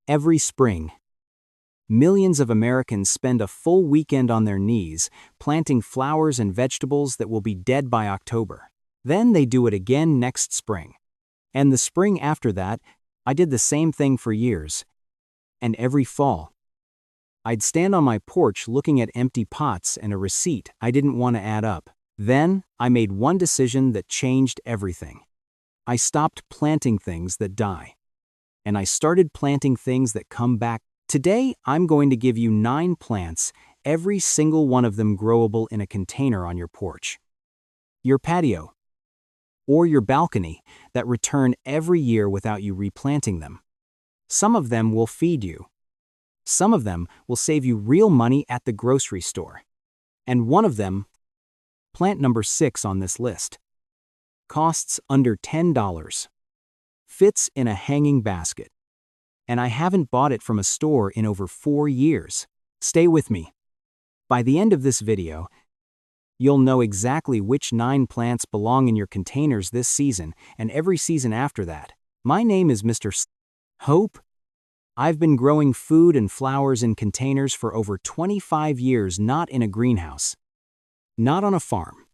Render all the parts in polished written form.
Every spring, millions of Americans spend a full weekend on their knees, planting flowers and vegetables that will be dead by October. Then they do it again next spring. And the spring after that, I did the same thing for years. And every fall, I'd stand on my porch looking at empty pots and a receipt I didn't want to add up. Then, I made one decision that changed everything. I stopped planting things that die. And I started planting things that come back. Today, I'm going to give you 9 plants, every single one of them growable in a container on your porch, your patio, or your balcony that return every year without you replanting them. Some of them will feed you. Some of them will save you real money at the grocery store. And one of them, plant number 6 on this list, costs under $10. Fits in a hanging basket. And I haven't bought it from a store in over 4 years. Stay with me. By the end of this video, you'll know exactly which 9 plants belong in your containers this season and every season after that. My name is Mr. Hope. I've been growing food and flowers in containers for over 25 years, not in a greenhouse, not on a farm,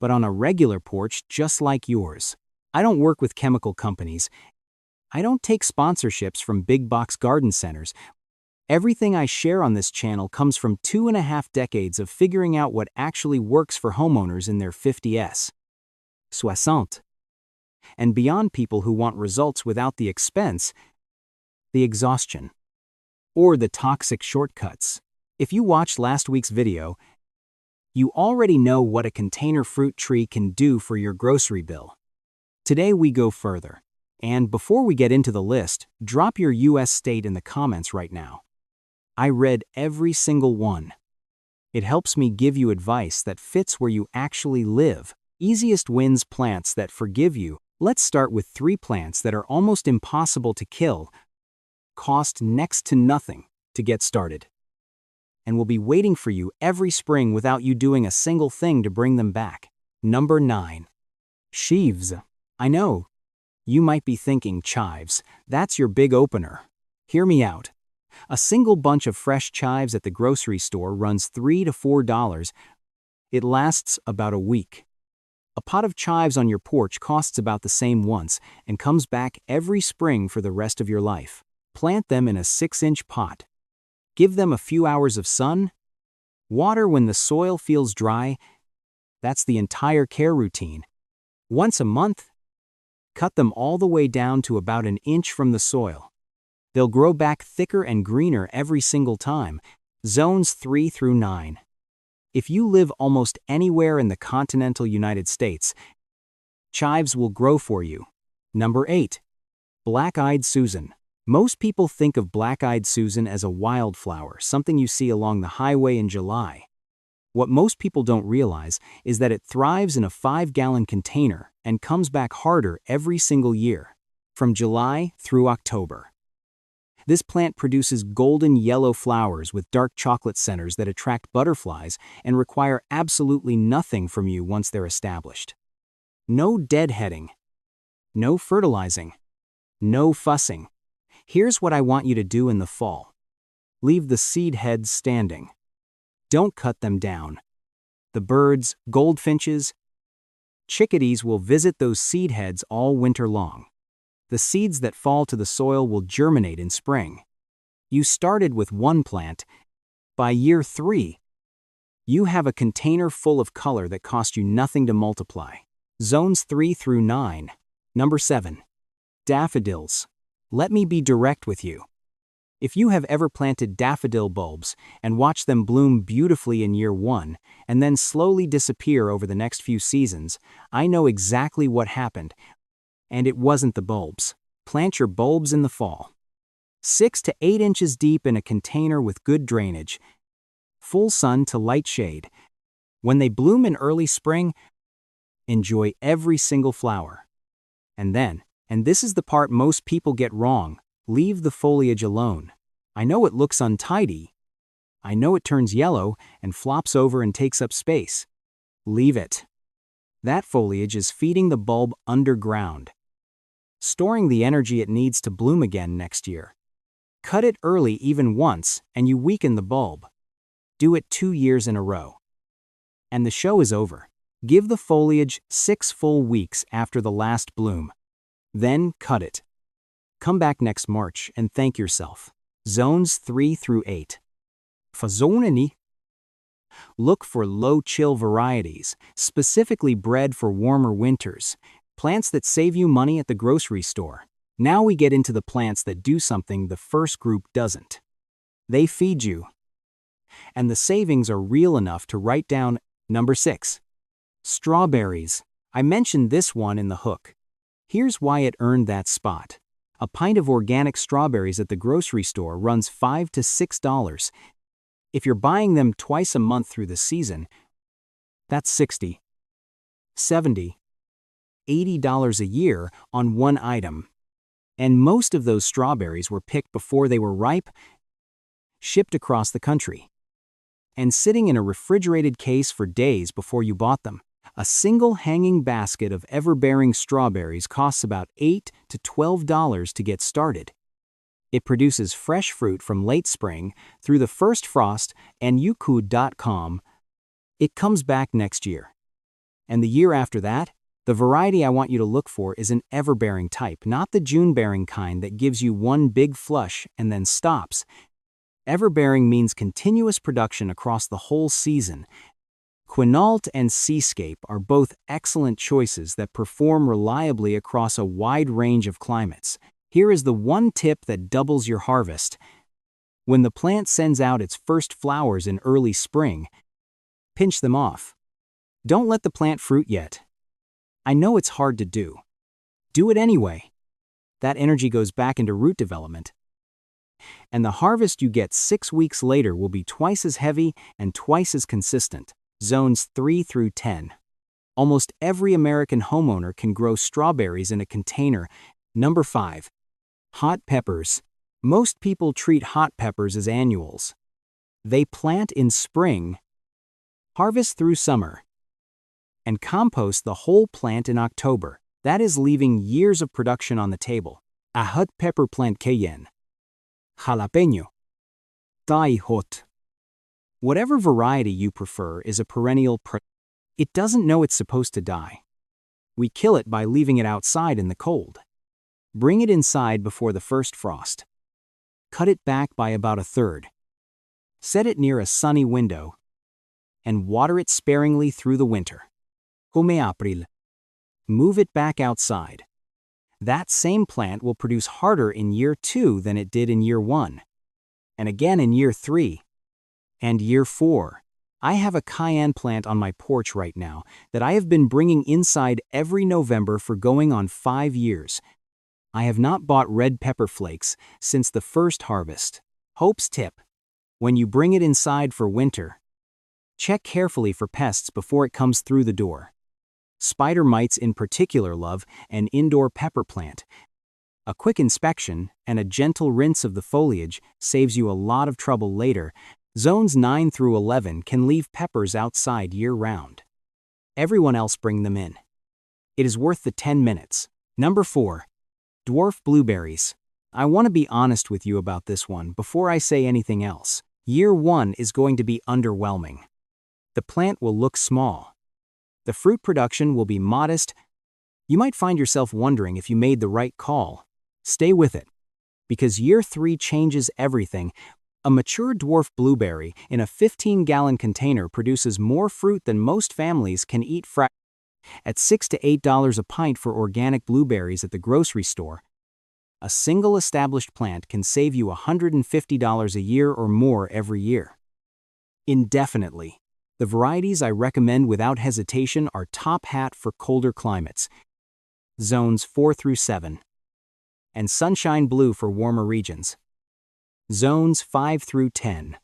but on a regular porch just like yours. I don't work with chemical companies. I don't take sponsorships from big box garden centers. Everything I share on this channel comes from 2.5 decades of figuring out what actually works for homeowners in their 50s, 60, and beyond, people who want results without the expense, the exhaustion, or the toxic shortcuts. If you watched last week's video, you already know what a container fruit tree can do for your grocery bill. Today we go further. And before we get into the list, drop your US state in the comments right now. I read every single one. It helps me give you advice that fits where you actually live. Easiest wins plants that forgive you. Let's start with 3 plants that are almost impossible to kill, cost next to nothing to get started, and will be waiting for you every spring without you doing a single thing to bring them back. Number 9. Chives. I know. You might be thinking, chives, that's your big opener. Hear me out. A single bunch of fresh chives at the grocery store runs $3 to $4. It lasts about a week. A pot of chives on your porch costs about the same once and comes back every spring for the rest of your life. Plant them in a 6-inch pot. Give them a few hours of sun. Water when the soil feels dry. That's the entire care routine. Once a month, cut them all the way down to about 1 inch from the soil. They'll grow back thicker and greener every single time. Zones 3 through 9. If you live almost anywhere in the continental United States, chives will grow for you. Number 8. Black-eyed Susan. Most people think of black-eyed Susan as a wildflower, something you see along the highway in July. What most people don't realize is that it thrives in a 5-gallon container and comes back harder every single year, from July through October. This plant produces golden yellow flowers with dark chocolate centers that attract butterflies and require absolutely nothing from you once they're established. No deadheading, no fertilizing, no fussing. Here's what I want you to do in the fall. Leave the seed heads standing. Don't cut them down. The birds, goldfinches, chickadees will visit those seed heads all winter long. The seeds that fall to the soil will germinate in spring. You started with 1 plant. By year 3, you have a container full of color that cost you nothing to multiply. Zones 3 through 9. Number 7. Daffodils. Let me be direct with you. If you have ever planted daffodil bulbs and watched them bloom beautifully in year 1 and then slowly disappear over the next few seasons, I know exactly what happened. And it wasn't the bulbs. Plant your bulbs in the fall. 6 to 8 inches deep in a container with good drainage. Full sun to light shade. When they bloom in early spring, enjoy every single flower. And then, and this is the part most people get wrong, leave the foliage alone. I know it looks untidy. I know it turns yellow and flops over and takes up space. Leave it. That foliage is feeding the bulb underground, storing the energy it needs to bloom again next year. Cut it early even once, and you weaken the bulb. Do it 2 years in a row. And the show is over. Give the foliage 6 full weeks after the last bloom. Then cut it. Come back next March and thank yourself. Zones 3 through 8. For zone ni. Look for low-chill varieties, specifically bred for warmer winters. Plants that save you money at the grocery store. Now we get into the plants that do something the first group doesn't. They feed you. And the savings are real enough to write down. Number 6. Strawberries. I mentioned this one in the hook. Here's why it earned that spot. A pint of organic strawberries at the grocery store runs $5 to $6. If you're buying them twice a month through the season, that's $60, $70, $80 a year on one item. And most of those strawberries were picked before they were ripe, shipped across the country, and sitting in a refrigerated case for days before you bought them. A single hanging basket of ever-bearing strawberries costs about $8 to $12 to get started. It produces fresh fruit from late spring through the first frost, and Youku.com. It comes back next year. And the year after that, the variety I want you to look for is an ever-bearing type, not the June-bearing kind that gives you one big flush and then stops. Ever-bearing means continuous production across the whole season. Quinault and Seascape are both excellent choices that perform reliably across a wide range of climates. Here is the one tip that doubles your harvest. When the plant sends out its first flowers in early spring, pinch them off. Don't let the plant fruit yet. I know it's hard to do. Do it anyway. That energy goes back into root development. And the harvest you get 6 weeks later will be twice as heavy and twice as consistent. Zones 3 through 10. Almost every American homeowner can grow strawberries in a container. Number 5. Hot peppers. Most people treat hot peppers as annuals. They plant in spring, harvest through summer, and compost the whole plant in October. That is leaving years of production on the table. A hot pepper plant Cayenne. Jalapeno. Thai hot. Whatever variety you prefer is a perennial. It doesn't know it's supposed to die. We kill it by leaving it outside in the cold. Bring it inside before the first frost. Cut it back by about a third. Set it near a sunny window. And water it sparingly through the winter. Come April. Move it back outside. That same plant will produce harder in year 2 than it did in year 1. And again in year 3. And year 4. I have a cayenne plant on my porch right now that I have been bringing inside every November for going on 5 years. I have not bought red pepper flakes since the first harvest. Hope's tip. When you bring it inside for winter, check carefully for pests before it comes through the door. Spider mites in particular love an indoor pepper plant. A quick inspection and a gentle rinse of the foliage saves you a lot of trouble later. Zones 9 through 11 can leave peppers outside year-round. Everyone else bring them in. It is worth the 10 minutes. Number 4. Dwarf blueberries. I want to be honest with you about this one before I say anything else. Year 1 is going to be underwhelming. The plant will look small. The fruit production will be modest. You might find yourself wondering if you made the right call. Stay with it, because year 3 changes everything. A mature dwarf blueberry in a 15-gallon container produces more fruit than most families can eat. At $6 to $8 a pint for organic blueberries at the grocery store, a single established plant can save you $150 a year or more every year. Indefinitely. The varieties I recommend without hesitation are Top Hat for colder climates, Zones 4 through 7, and Sunshine Blue for warmer regions, Zones 5 through 10.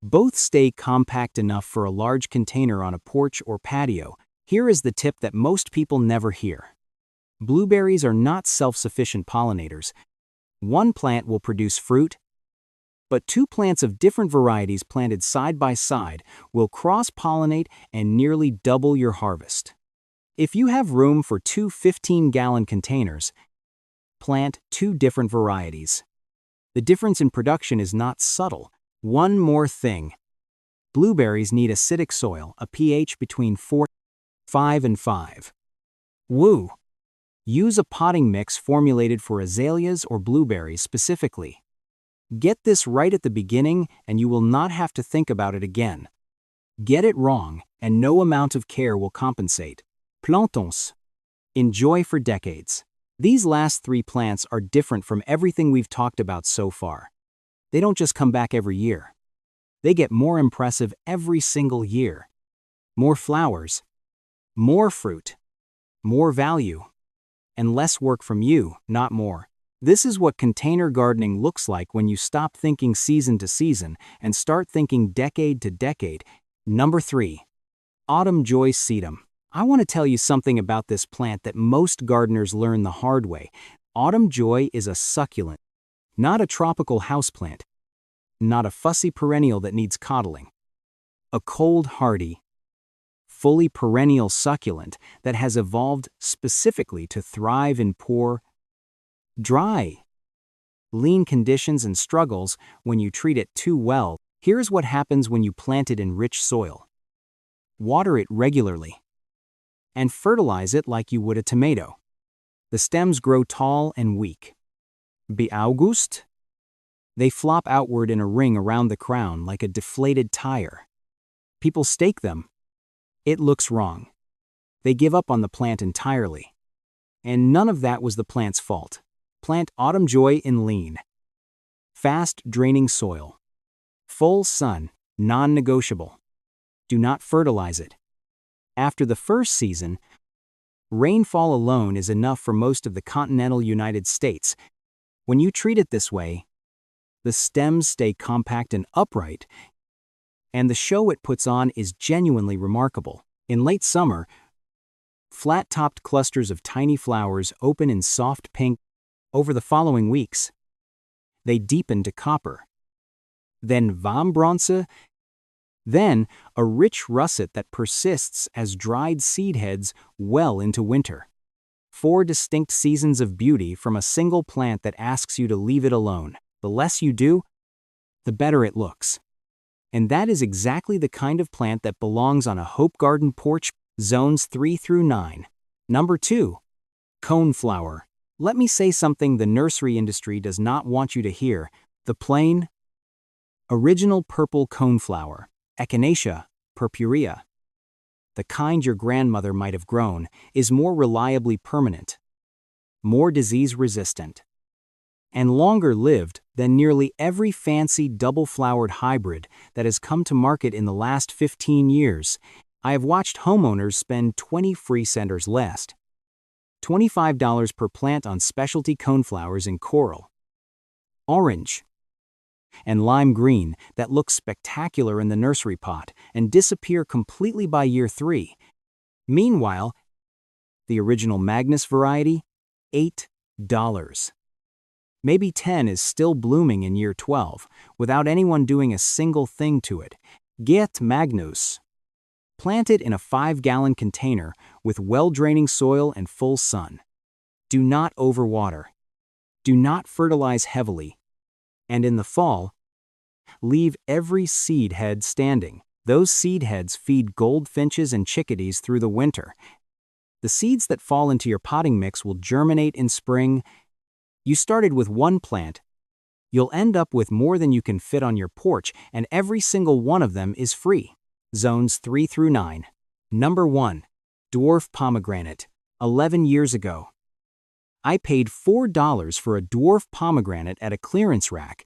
Both stay compact enough for a large container on a porch or patio. Here is the tip that most people never hear. Blueberries are not self-sufficient pollinators. One plant will produce fruit, but 2 plants of different varieties planted side by side will cross-pollinate and nearly double your harvest. If you have room for 2 15-gallon containers, plant 2 different varieties. The difference in production is not subtle. One more thing. Blueberries need acidic soil, a pH between 4.5 and 5. Woo! Use a potting mix formulated for azaleas or blueberries specifically. Get this right at the beginning and you will not have to think about it again. Get it wrong and no amount of care will compensate. Plantons. Enjoy for decades. These last 3 plants are different from everything we've talked about so far. They don't just come back every year. They get more impressive every single year. More flowers, more fruit, more value, and less work from you, not more. This is what container gardening looks like when you stop thinking season to season and start thinking decade to decade. Number 3. Autumn Joy Sedum. I want to tell you something about this plant that most gardeners learn the hard way. Autumn Joy is a succulent, not a tropical houseplant, not a fussy perennial that needs coddling. A cold, hardy, fully perennial succulent that has evolved specifically to thrive in poor, dry, lean conditions and struggles when you treat it too well. Here's what happens when you plant it in rich soil. Water it regularly and fertilize it like you would a tomato. The stems grow tall and weak. By August, they flop outward in a ring around the crown like a deflated tire. People stake them. It looks wrong. They give up on the plant entirely. And none of that was the plant's fault. Plant Autumn Joy in lean, fast draining soil. Full sun, non-negotiable. Do not fertilize it. After the first season, rainfall alone is enough for most of the continental United States. When you treat it this way, the stems stay compact and upright, and the show it puts on is genuinely remarkable. In late summer, flat-topped clusters of tiny flowers open in soft pink. Over the following weeks, they deepen to copper. Then Warmbronze, then a rich russet that persists as dried seed heads well into winter. 4 distinct seasons of beauty from a single plant that asks you to leave it alone. The less you do, the better it looks. And that is exactly the kind of plant that belongs on a Hope Garden porch. Zones 3 through 9. Number 2. Coneflower. Let me say something the nursery industry does not want you to hear. The plain, original purple coneflower, Echinacea purpurea, the kind your grandmother might have grown, is more reliably permanent, more disease-resistant, and longer-lived than nearly every fancy double-flowered hybrid that has come to market in the last 15 years. I have watched homeowners spend 20 free centers less. $25 per plant on specialty coneflowers in coral, orange, and lime green that look spectacular in the nursery pot and disappear completely by year 3. Meanwhile, the original Magnus variety, $8. Maybe 10 is still blooming in year 12 without anyone doing a single thing to it. Get Magnus. Plant it in a 5-gallon container with well-draining soil and full sun. Do not overwater. Do not fertilize heavily. And in the fall, leave every seed head standing. Those seed heads feed goldfinches and chickadees through the winter. The seeds that fall into your potting mix will germinate in spring. You started with 1 plant. You'll end up with more than you can fit on your porch, and every single one of them is free. Zones 3 through 9. Number 1. Dwarf pomegranate. 11 years ago, I paid $4 for a dwarf pomegranate at a clearance rack.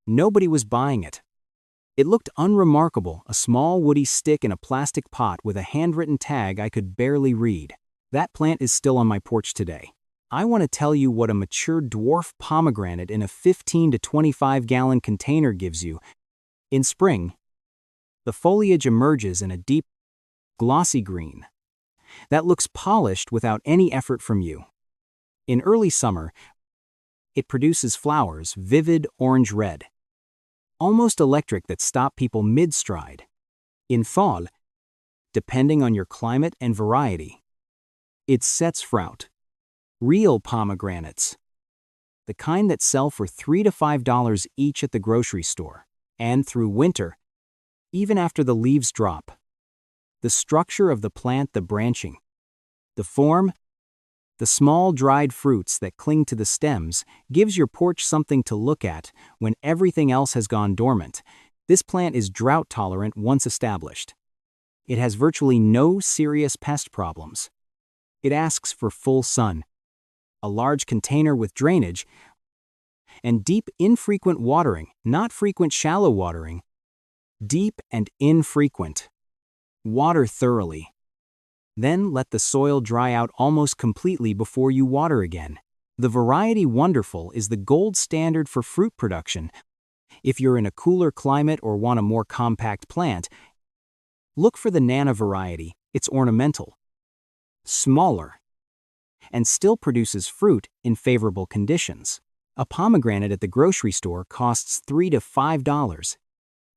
Nobody was buying it. It looked unremarkable, a small woody stick in a plastic pot with a handwritten tag I could barely read. That plant is still on my porch today. I want to tell you what a mature dwarf pomegranate in a 15 to 25-gallon container gives you. In spring, the foliage emerges in a deep, glossy green that looks polished without any effort from you. In early summer, it produces flowers vivid orange-red, almost electric, that stop people mid-stride. In fall, depending on your climate and variety, it sets fruit. Real pomegranates, the kind that sell for $3 to $5 each at the grocery store. And through winter, even after the leaves drop. The structure of the plant, the branching, the form, the small dried fruits that cling to the stems gives your porch something to look at when everything else has gone dormant. This plant is drought tolerant once established. It has virtually no serious pest problems. It asks for full sun, a large container with drainage, and deep, infrequent watering, not frequent shallow watering. Deep and infrequent. Water thoroughly. Then let the soil dry out almost completely before you water again. The variety Wonderful is the gold standard for fruit production. If you're in a cooler climate or want a more compact plant, look for the Nana variety. It's ornamental, smaller, and still produces fruit in favorable conditions. A pomegranate at the grocery store costs $3 to $5.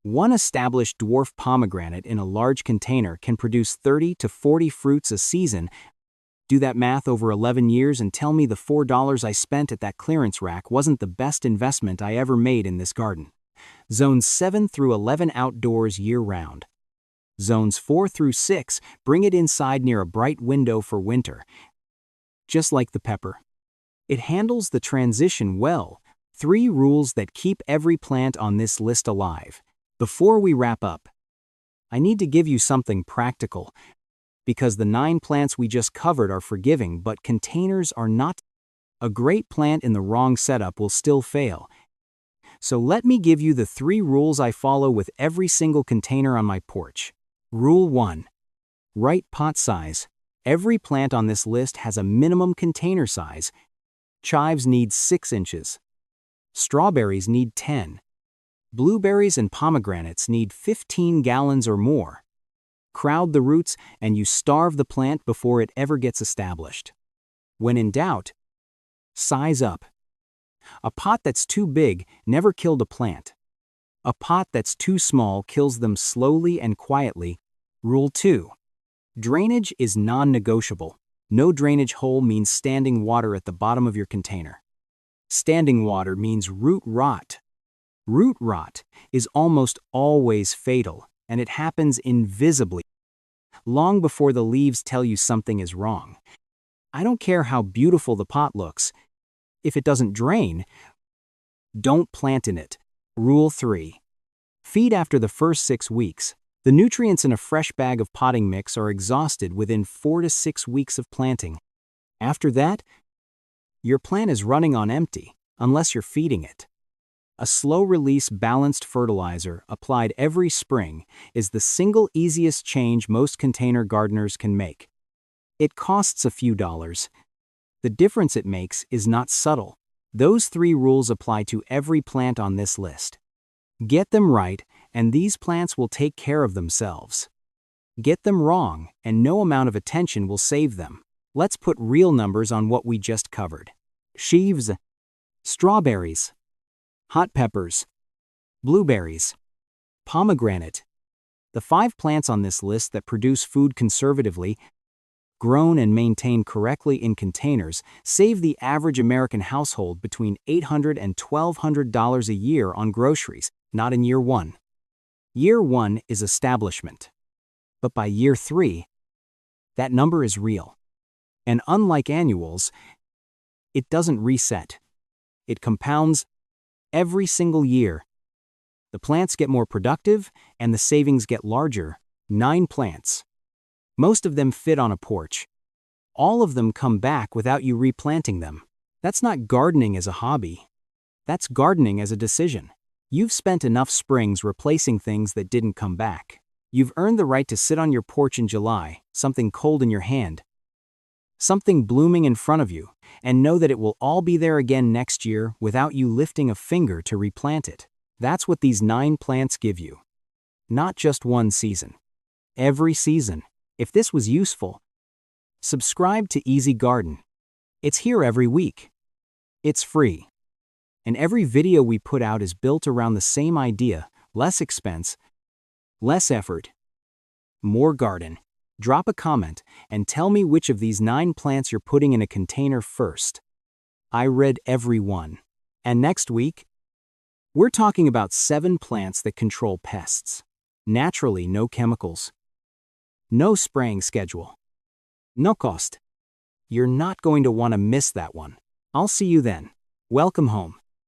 One established dwarf pomegranate in a large container can produce 30 to 40 fruits a season. Do that math over 11 years and tell me the $4 I spent at that clearance rack wasn't the best investment I ever made in this garden. Zones 7 through 11 outdoors year-round. Zones 4 through 6 bring it inside near a bright window for winter. Just like the pepper. It handles the transition well. 3 rules that keep every plant on this list alive. Before we wrap up, I need to give you something practical, because the 9 plants we just covered are forgiving, but containers are not. A great plant in the wrong setup will still fail. So let me give you the 3 rules I follow with every single container on my porch. Rule 1. Right pot size. Every plant on this list has a minimum container size. Chives need 6 inches. Strawberries need 10. Blueberries and pomegranates need 15 gallons or more. Crowd the roots and you starve the plant before it ever gets established. When in doubt, size up. A pot that's too big never killed a plant. A pot that's too small kills them slowly and quietly. Rule 2. Drainage is non-negotiable. No drainage hole means standing water at the bottom of your container. Standing water means root rot. Root rot is almost always fatal, and it happens invisibly, long before the leaves tell you something is wrong. I don't care how beautiful the pot looks. If it doesn't drain, don't plant in it. Rule 3. Feed after the first 6 weeks. The nutrients in a fresh bag of potting mix are exhausted within 4 to 6 weeks of planting. After that, your plant is running on empty, unless you're feeding it. A slow-release balanced fertilizer applied every spring is the single easiest change most container gardeners can make. It costs a few dollars. The difference it makes is not subtle. Those 3 rules apply to every plant on this list. Get them right, and these plants will take care of themselves. Get them wrong, and no amount of attention will save them. Let's put real numbers on what we just covered. Chives, strawberries, hot peppers, blueberries, pomegranate. The 5 plants on this list that produce food conservatively, grown and maintained correctly in containers, save the average American household between $800 and $1,200 a year on groceries, not in year 1. Year 1 is establishment. But by year 3, that number is real. And unlike annuals, it doesn't reset. It compounds every single year. The plants get more productive and the savings get larger. 9 plants. Most of them fit on a porch. All of them come back without you replanting them. That's not gardening as a hobby. That's gardening as a decision. You've spent enough springs replacing things that didn't come back. You've earned the right to sit on your porch in July, something cold in your hand, something blooming in front of you, and know that it will all be there again next year without you lifting a finger to replant it. That's what these 9 plants give you. Not just one season. Every season. If this was useful, subscribe to Easy Garden. It's here every week. It's free. And every video we put out is built around the same idea: less expense, less effort, more garden. Drop a comment and tell me which of these 9 plants you're putting in a container first. I read every one. And next week, we're talking about 7 plants that control pests. Naturally, no chemicals. No spraying schedule. No cost. You're not going to want to miss that one. I'll see you then. Welcome home.